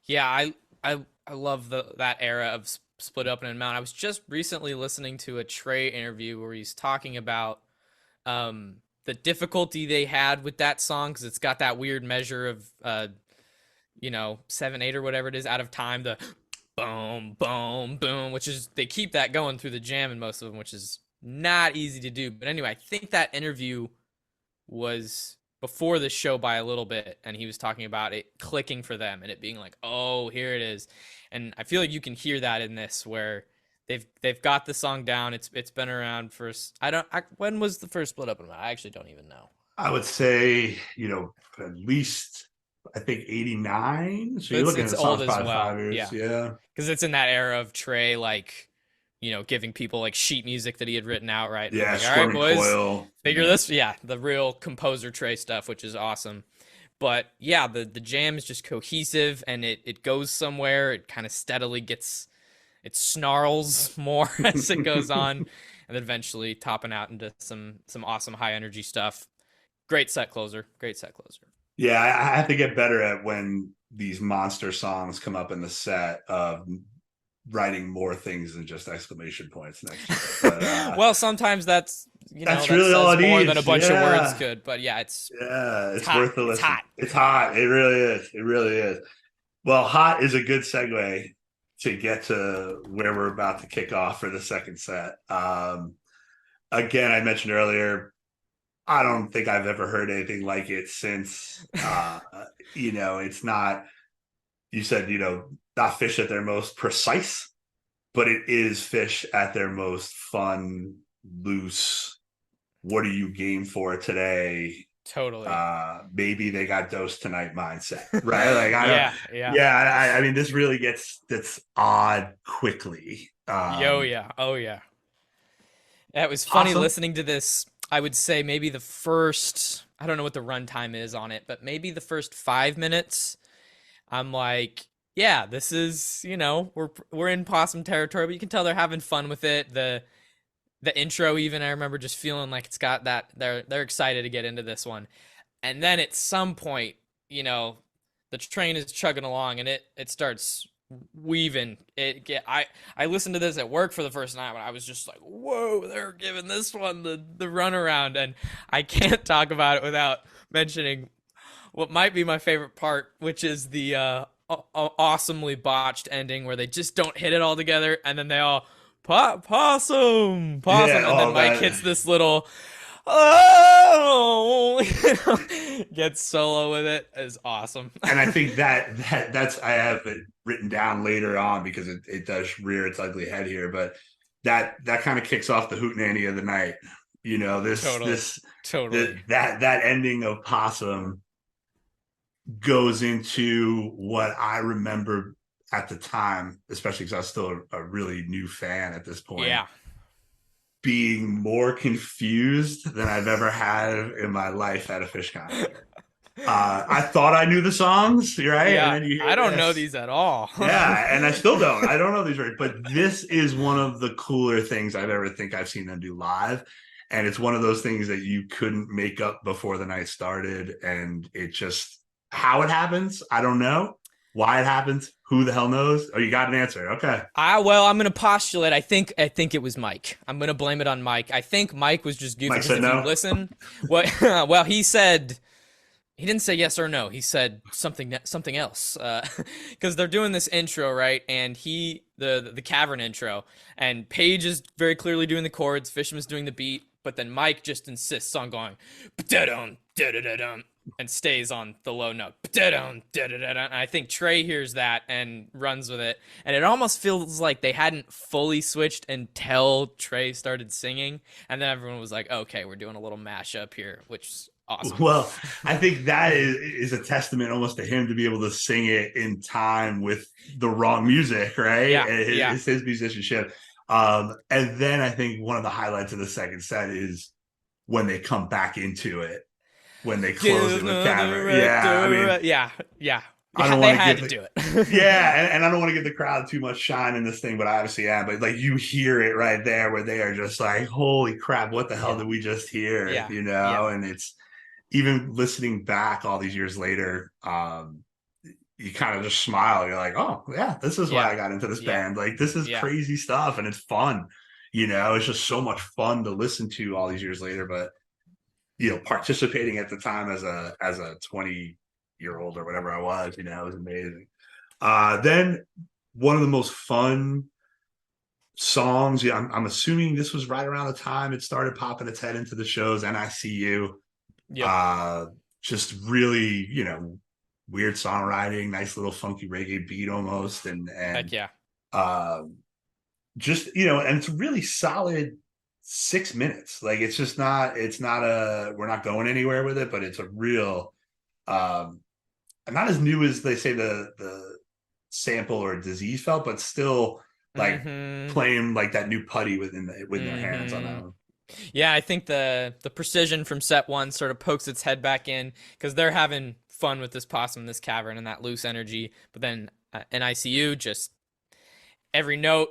Yeah, I love that era of Split Open and Melt. I was just recently listening to a Trey interview where he's talking about the difficulty they had with that song because it's got that weird measure of 7/8 or whatever it is out of time, the boom boom boom, which is they keep that going through the jam in most of them, which is not easy to do. But anyway, I think that interview was before the show by a little bit, and he was talking about it clicking for them and it being like, oh, here it is. And I feel like you can hear that in this where they've got the song down. It's been around for when was the first Split Up? I actually don't even know. I would say at least I think 89. So you're looking at the song old as well. 5 years. Yeah, because it's in that era of Trey giving people like sheet music that he had written out, right? Yeah, like, all right, boys, Coil. Figure this. Yeah, the real composer Trey stuff, which is awesome. But yeah, the jam is just cohesive and it goes somewhere. It kind of steadily it snarls more as it goes on, and then eventually topping out into some awesome high energy stuff. Great set closer. Yeah, I have to get better at when these monster songs come up in the set of writing more things than just exclamation points next to it. But, well, sometimes that's really all it more needs. than a bunch of words could. But yeah, it's worth the listen. It's hot. It really is. Well, hot is a good segue to get to where we're about to kick off for the second set. Again, I mentioned earlier, I don't think I've ever heard anything like it since. It's not. You said not Phish at their most precise, but it is Phish at their most fun, loose. What are you game for today? Totally. Maybe they got dosed tonight mindset, right? Like, I mean, this really that's odd quickly. Oh yeah. It was funny listening to this. I would say maybe the first, I don't know what the runtime is on it, but maybe the first 5 minutes, I'm like, yeah, this is, we're in possum territory, but you can tell they're having fun with it. The intro even, I remember just feeling like it's got that they're excited to get into this one. And then at some point, you know, the train is chugging along and it starts weaving. I listened to this at work for the first time and I was just like, whoa, they're giving this one the runaround. And I can't talk about it without mentioning what might be my favorite part, which is the awesomely botched ending where they just don't hit it all together and then they all possum, Yeah, and then oh Mike that hits this little oh, gets solo with it is awesome. and I think that's I have it written down later on because it does rear its ugly head here, but that kind of kicks off the hootenanny of the night. You know, Totally, totally. that ending of Possum goes into what I remember at the time, especially because I was still a really new fan at this point, Yeah. being more confused than I've ever had in my life at a Phish concert. I thought I knew the songs, right? And Yeah, then you I hear don't know this. these at all. Yeah, and I still don't. I don't know these words, but this is one of the cooler things I've ever think I've seen them do live. And it's one of those things that you couldn't make up before the night started. And it just how it happens, I don't know. Why it happens, who the hell knows? Oh, you got an answer. Okay. I'm gonna postulate. I think it was Mike. I'm gonna blame it on Mike. I think Mike was just goofy Mike because said if you no. listen, well, he said he didn't say yes or no. He said something else. Because they're doing this intro right, and the cavern intro, and Paige is very clearly doing the chords. Fisherman's doing the beat, but then Mike just insists on going da-dum, da-da-da-dum, and stays on the low note. Da-dum, da-da-da-dum. And I think Trey hears that and runs with it, and it almost feels like they hadn't fully switched until Trey started singing, and then everyone was like, "Okay, we're doing a little mashup here," which is awesome. Well, I think that is a testament almost to him to be able to sing it in time with the wrong music, right? Yeah, And yeah. his musicianship. And then I think one of the highlights of the second set is when they come back into it, when they close it with camera. Yeah, I mean, Yeah, yeah. I don't They want to had give to the do it. yeah, and I don't want to give the crowd too much shine in this thing, but I obviously am. But like you hear it right there where they are just like, holy crap, what the hell Yeah, did we just hear? yeah, You yeah, know, and it's even listening back all these years later, you kind of just smile. You're like, oh yeah, this is why yeah, I got into this yeah, band. Like this is yeah. crazy stuff, and it's fun. You know, it's just so much fun to listen to all these years later. But you know, participating at the time as a 20-year old or whatever I was, you know, it was amazing. Then one of the most fun songs. Yeah, I'm assuming this was right around the time it started popping its head into the shows. NICU. Yep. Uh, just really, you know, weird songwriting, nice little funky reggae beat almost, Heck and yeah. uh, just you know, and it's a really solid 6 minutes. Like it's not a we're not going anywhere with it, but it's a real um, not as new as they say the sample or disease felt, but still like Mm-hmm. playing like that new putty within their hands on that Mm-hmm. one. Yeah, I think the precision from set one sort of pokes its head back in because they're having fun with this possum, this cavern, and that loose energy. But then in ICU, just every note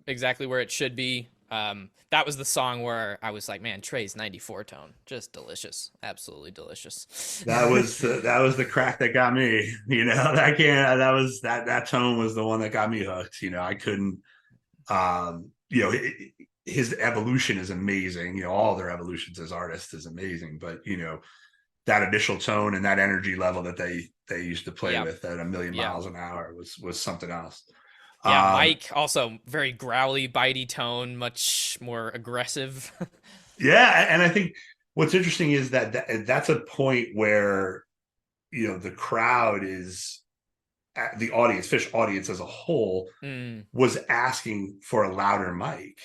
exactly where it should be. That was the song where I was like, man, Trey's 94 tone, just delicious, absolutely delicious. That was the crack that got me. You know, that can't that was that tone was the one that got me hooked. You know, I couldn't. You know, his evolution is amazing. You know, all their evolutions as artists is amazing. But you know, that initial tone and that energy level that they used to play Yeah, with at a million yeah, miles an hour was something else. yeah. Um, Mike also very growly, bitey tone, much more aggressive. yeah, and I think what's interesting is that's a point where you know the crowd is the audience, Phish audience as a whole, Mm, was asking for a louder mic.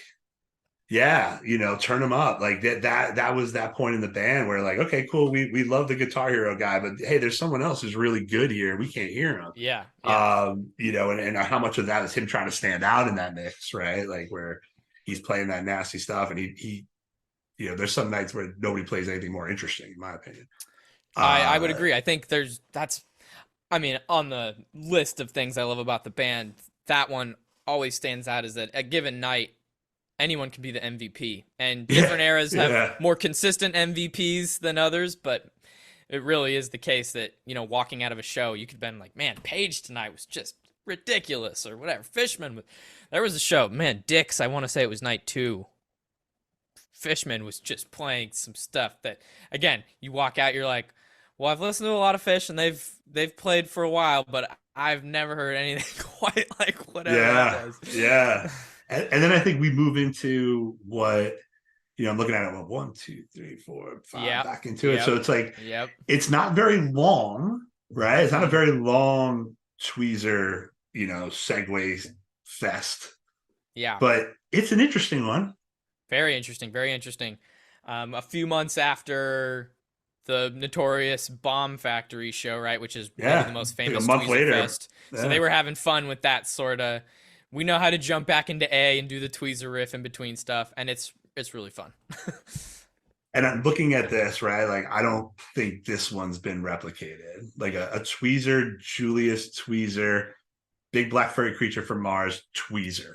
Yeah, you know, turn them up. Like that was that point in the band where like, okay, cool, we love the Guitar Hero guy, but hey, there's someone else who's really good here. We can't hear him. yeah, yeah, You know, and how much of that is him trying to stand out in that mix, right? Like where he's playing that nasty stuff and he there's some nights where nobody plays anything more interesting, in my opinion. I would agree. I think I mean, on the list of things I love about the band, that one always stands out, is that a given night, anyone can be the MVP. And different eras have more consistent MVPs than others, but it really is the case that, walking out of a show, you could have been like, man, Page tonight was just ridiculous, or whatever. Fishman, there was a show, man, Dick's, I want to say it was night 2. Fishman was just playing some stuff that, again, you walk out, you're like, well, I've listened to a lot of Phish, and they've played for a while, but I've never heard anything quite like whatever that does. Yeah. And then I think we move into what, I'm looking at it, well, 1, 2, 3, 4, 5, back into it. So it's like, it's not very long, right? It's not a very long tweezer, segue fest. Yeah. But it's an interesting one. Very interesting. Very interesting. A few months after the notorious Bomb Factory show, right, which is maybe the most famous like a month later. Fest. Yeah. So they were having fun with that sort of, we know how to jump back into A and do the tweezer riff in between stuff, and it's really fun. And I'm looking at this, right, like, I don't think this one's been replicated. Like a tweezer, Julius tweezer, Big Black Furry Creature from Mars tweezer.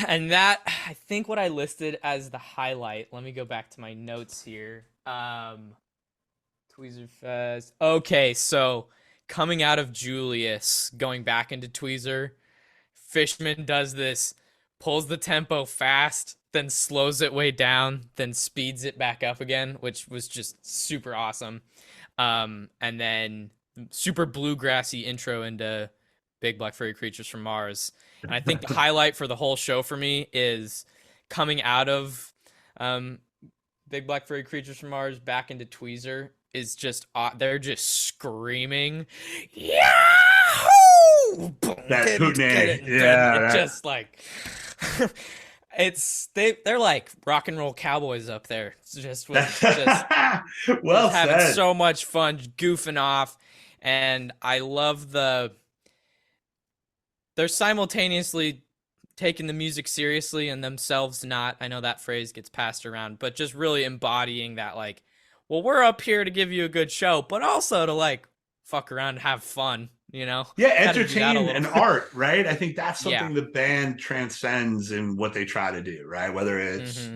And that, I think what I listed as the highlight, let me go back to my notes here. Tweezer Fest. Okay, so coming out of Julius, going back into tweezer, Fishman does this, pulls the tempo fast, then slows it way down, then speeds it back up again, which was just super awesome. And then super bluegrassy intro into Big Black Furry Creatures from Mars. And I think the highlight for the whole show for me is coming out of Big Black Furry Creatures from Mars back into tweezer is just, they're just screaming, Yahoo! That hootenanny. Yeah. Just like, they're like rock and roll cowboys up there. It's just well having so much fun, goofing off. And I love they're simultaneously taking the music seriously and themselves not. I know that phrase gets passed around, but just really embodying that, like, well, we're up here to give you a good show, but also to, like, fuck around and have fun, Yeah, entertain and art, right? I think that's something the band transcends in what they try to do, right? Whether it's,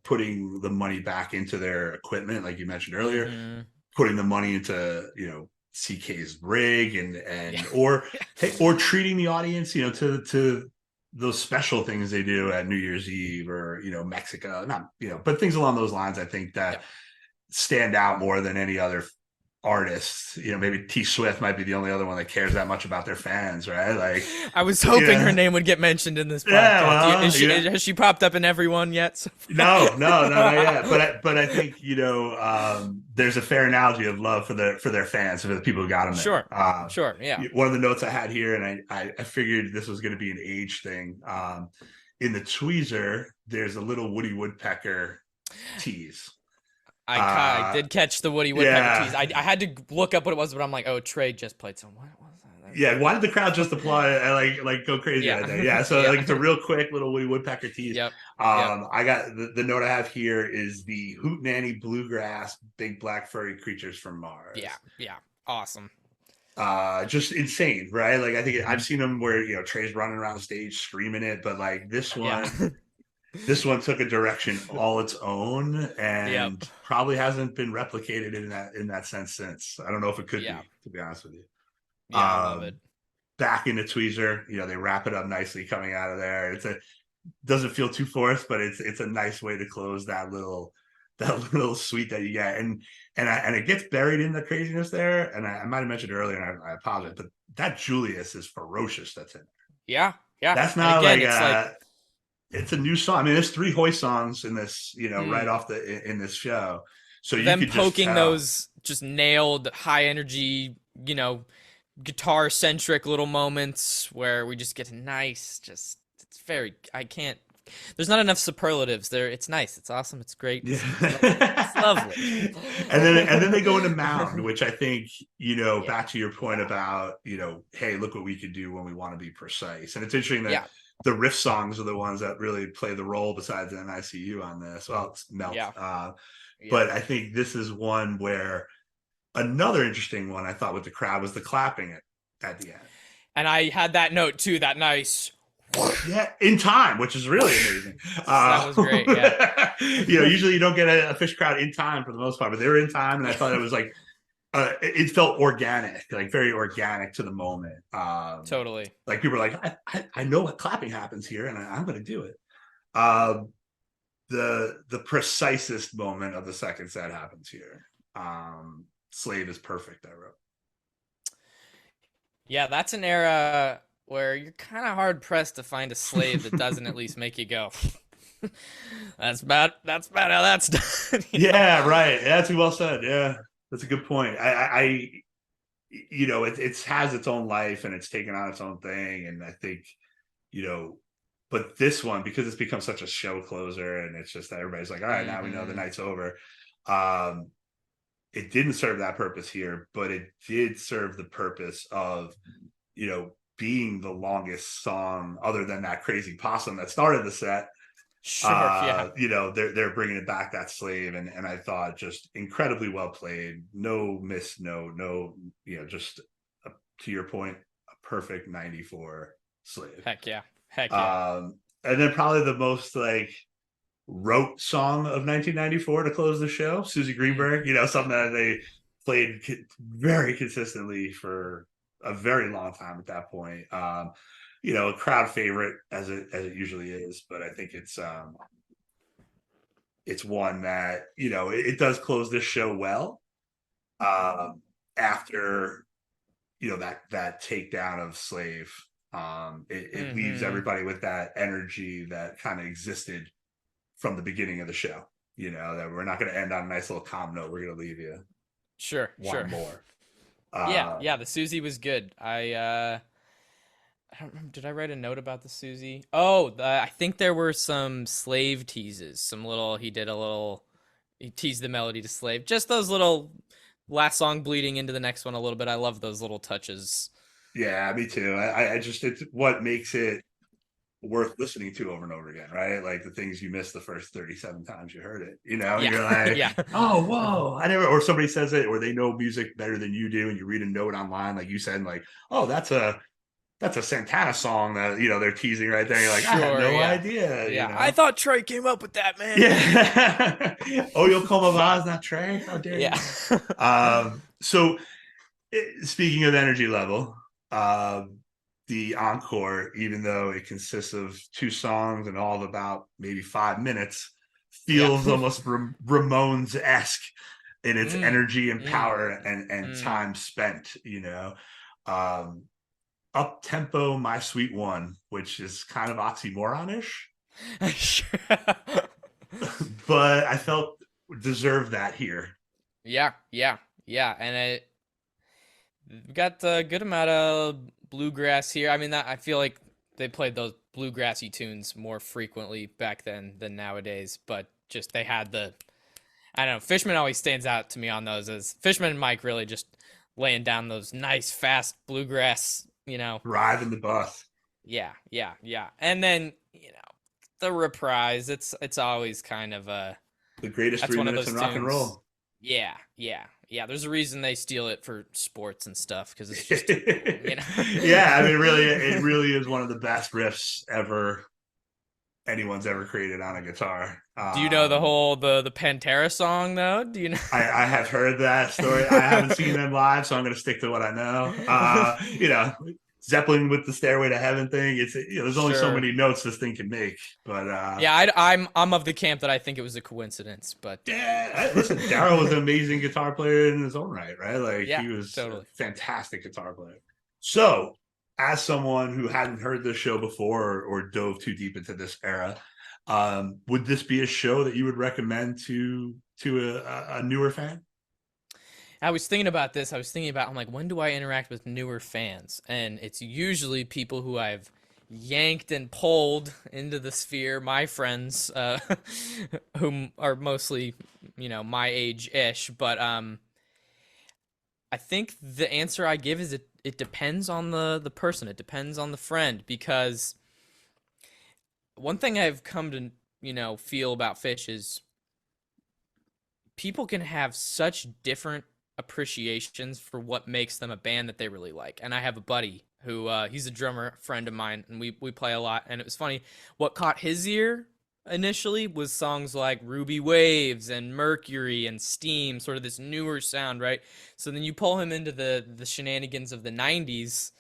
putting the money back into their equipment, like you mentioned earlier, putting the money into, CK's rig or treating the audience, to those special things they do at New Year's Eve or, Mexico, but things along those lines, I think that stand out more than any other artists. Maybe T Swift might be the only other one that cares that much about their fans, right? Like, I was hoping her name would get mentioned in this podcast. Has she popped up in everyone yet? So no, not yet. But I think there's a fair analogy of love for their fans, for the people who got them there. Sure, yeah. One of the notes I had here, and I figured this was going to be an age thing. In the tweezer, there's a little Woody Woodpecker tease. I did catch the Woody Woodpecker tease. I had to look up what it was, but I'm like, oh, Trey just played some. What was that? Yeah, why did the crowd just applaud and like go crazy that day? Yeah, so like it's a real quick little Woody Woodpecker tease. I got the note I have here is the hootenanny bluegrass Big Black Furry Creatures from Mars. Yeah, awesome. Just insane, right? Like, I think I've seen them where Trey's running around the stage screaming it, but like this one. This one took a direction all its own and probably hasn't been replicated in that sense since. I don't know if it could be, to be honest with you. Yeah, I love it. Back into tweezer, they wrap it up nicely coming out of there. Doesn't feel too forced, but it's a nice way to close that little suite that you get. And it gets buried in the craziness there. And I might have mentioned earlier, and I apologize, but that Julius is ferocious that's in there. Yeah. That's not it's a new song. I mean, there's 3 Hoy songs in this, right off in this show. So you them could poking just those just nailed high energy, guitar centric little moments where we just get it's very. There's not enough superlatives there. It's nice. It's awesome. It's great. It's lovely. And then they go into Mound, which I think, back to your point about, hey, look what we could do when we want to be precise. And it's interesting that the riff songs are the ones that really play the role besides NICU on this. Well, it's Melt. Yeah. Yeah. But I think this is one where another interesting one I thought with the crowd was the clapping at the end. And I had that note too, that nice. Yeah, in time, which is really amazing. That was great. Yeah. Usually you don't get a Phish crowd in time for the most part, but they were in time, and I thought it was like it felt organic, like very organic to the moment. Totally. Like people were like, I know what clapping happens here, and I'm going to do it. Um, the precisest moment of the second set happens here. Slave is perfect, I wrote. Yeah, that's an era where you're kind of hard pressed to find a slave that doesn't at least make you go. That's about how that's done. Yeah, right. That's well said. Yeah, that's a good point. I it has its own life and it's taken on its own thing, and I think but this one, because it's become such a show closer, and it's just that everybody's like, all right, now we know the night's over. It didn't serve that purpose here, but it did serve the purpose of being the longest song other than that crazy possum that started the set. Sure, yeah. They're bringing it back, that slave, and I thought just incredibly well played. No miss, no, just to your point, a perfect 94 slave. Heck yeah. And then probably the most like wrote song of 1994 to close the show, Susie Greenberg. Something that they played very consistently for a very long time at that point. A crowd favorite as it usually is, but I think it's one that it does close this show well. After that takedown of Slave, it leaves everybody with that energy that kind of existed from the beginning of the show. That we're not going to end on a nice little calm note. We're going to leave you sure more. Yeah, the Susie was good. I don't remember, did I write a note about the Susie? Oh, I think there were some slave teases. He teased the melody to Slave. Just those little last song bleeding into the next one a little bit. I love those little touches. Yeah, me too. I just, it's what makes it worth listening to over and over again, right? Like the things you missed the first 37 times you heard it, Yeah. you're like, Yeah. Oh, whoa, I never, or somebody says it, or they know music better than you do, and you read a note online, like you said, and like, oh, that's a Santana song that, they're teasing right there. You're like, I had no idea. Yeah. I thought Trey came up with that, man. Yeah. Oh, you'll call my Vaz, not Trey. How dare Yeah. you? So speaking of energy level, the encore, even though it consists of 2 songs and all of about maybe 5 minutes, feels almost Ramones-esque in its energy and power and time spent, up tempo, My Sweet One, which is kind of oxymoronish, but I felt deserved that here. Yeah, and it got a good amount of bluegrass here. I mean, I feel like they played those bluegrassy tunes more frequently back then than nowadays, but just they had I don't know, Fishman always stands out to me on those, as Fishman and Mike really just laying down those nice, fast bluegrass, Driving the bus. Yeah. And then, the reprise, it's always kind of the greatest 3 minutes in rock and roll. Yeah. There's a reason they steal it for sports and stuff, because it's just, Yeah, I mean, it really is one of the best riffs anyone's ever created on a guitar. Do you know the Pantera song though? Do you know? I have heard that story. I haven't seen them live, so I'm going to stick to what I know. Zeppelin with the Stairway to Heaven thing. It's there's only so many notes this thing can make, but yeah, I'm of the camp that I think it was a coincidence, but listen, Darryl was an amazing guitar player in his own right? Like yeah, he was totally. a fantastic guitar player. So, as someone who hadn't heard this show before or dove too deep into this era, would this be a show that you would recommend to a newer fan? I was thinking about this. I'm like, when do I interact with newer fans? And it's usually people who I've yanked and pulled into the sphere, my friends, whom are mostly, my age-ish. But I think the answer I give is it depends on the person. It depends on the friend, because one thing I've come to, feel about Phish is people can have such different appreciations for what makes them a band that they really like. And I have a buddy who he's a drummer friend of mine, and we play a lot. And it was funny, what caught his ear initially was songs like Ruby Waves and Mercury and Steam, sort of this newer sound, right? So then you pull him into the shenanigans of the 90s,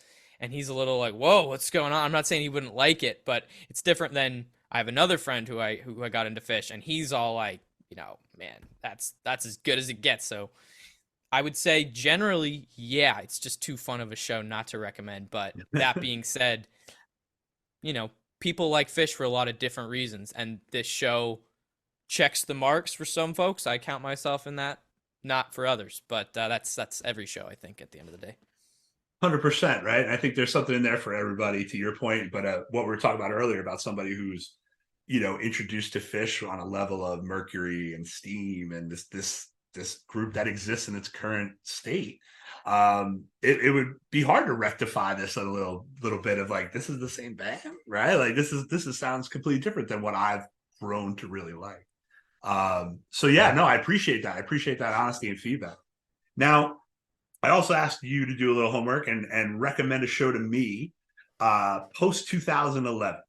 and he's a little like, whoa, what's going on? I'm not saying he wouldn't like it, but it's different than I have another friend who I got into Phish, and he's all like, man, that's as good as it gets. So I would say generally, yeah, it's just too fun of a show not to recommend. But that being said, people like Phish for a lot of different reasons, and this show checks the marks for some folks. I count myself in that, not for others, but that's every show, I think, at the end of the day. 100%, right? And I think there's something in there for everybody, to your point. But what we were talking about earlier about somebody who's, introduced to Phish on a level of Mercury and Steam and this group that exists in its current state, it would be hard to rectify this a little bit of like, this is the same band, right? Like this sounds completely different than what I've grown to really like. So yeah, no, I appreciate that. I appreciate that honesty and feedback. Now, I also asked you to do a little homework and recommend a show to me post 2011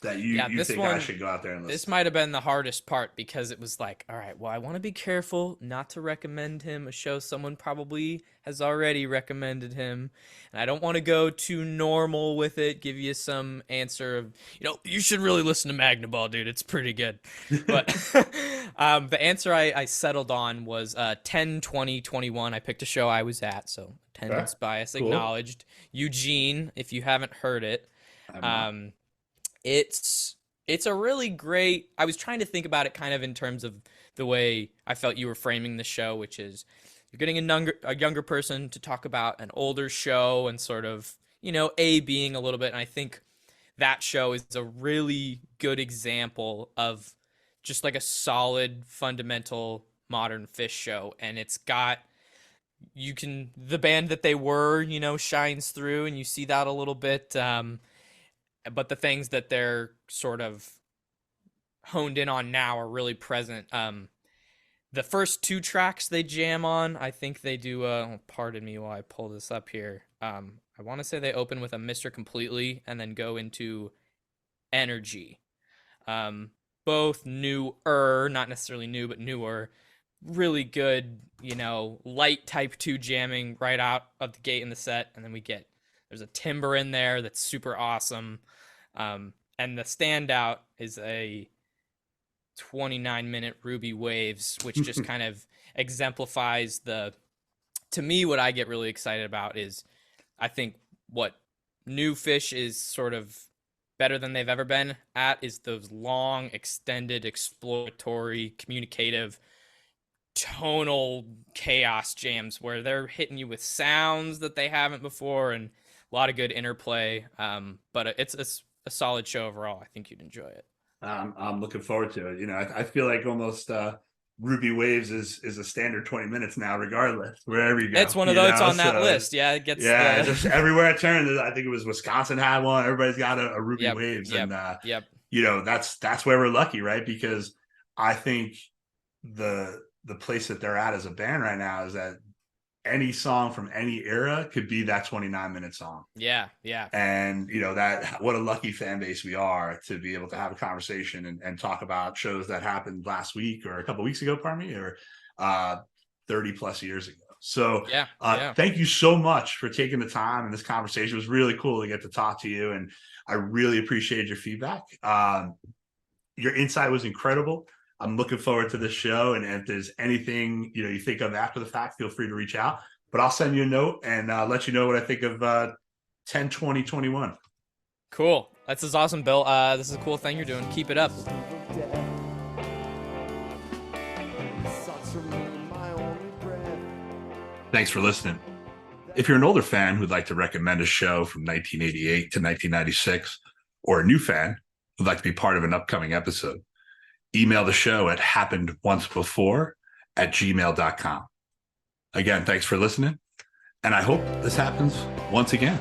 that you think I should go out there and listen. This might have been the hardest part, because it was like, all right, well, I want to be careful not to recommend him a show someone probably has already recommended him, and I don't want to go too normal with it, give you some answer of, you should really listen to Magnaball, dude, it's pretty good. But the answer I settled on was 10/20/21. I picked a show I was at, so attendance bias acknowledged. Eugene, if you haven't heard it. It's a really great, I was trying to think about it kind of in terms of the way I felt you were framing the show, which is you're getting a younger person to talk about an older show and sort of, being a little bit. And I think that show is a really good example of just like a solid, fundamental modern Phish show. And it's got, the band that they were, shines through, and you see that a little bit. But the things that they're sort of honed in on now are really present. The first two tracks they jam on, I think they do, pardon me while I pull this up here. I want to say they open with a Mr. Completely and then go into Energy. Both newer, not necessarily new, but newer. Really good, light type 2 jamming right out of the gate in the set. And then there's a timbre in there that's super awesome. And the standout is a 29-minute Ruby Waves, which just kind of exemplifies to me, what I get really excited about is, I think what new Phish is sort of better than they've ever been at is those long, extended, exploratory, communicative, tonal chaos jams where they're hitting you with sounds that they haven't before, and a lot of good interplay. But it's a solid show overall. I think you'd enjoy it. I'm looking forward to it. I feel like almost Ruby Waves is a standard 20 minutes now, regardless, wherever you go. It's one of those on that list. Yeah, it gets. Yeah, just everywhere I turn. I think it was Wisconsin had one. Everybody's got a Ruby Waves, and that's where we're lucky, right? Because I think the place that they're at as a band right now is that any song from any era could be that 29-minute song. Yeah. And that, what a lucky fan base we are to be able to have a conversation and talk about shows that happened last week or a couple of weeks ago, or 30 plus years ago. So thank you so much for taking the time in this conversation. It was really cool to get to talk to you, and I really appreciate your feedback. Your insight was incredible. I'm looking forward to this show, and if there's anything you think of after the fact, feel free to reach out. But I'll send you a note and let you know what I think of 10/20/21. Cool. This is awesome, Bill. This is a cool thing you're doing. Keep it up. Thanks for listening. If you're an older fan who'd like to recommend a show from 1988 to 1996, or a new fan who'd like to be part of an upcoming episode, email the show at happenedoncebefore@gmail.com. Again, thanks for listening, and I hope this happens once again.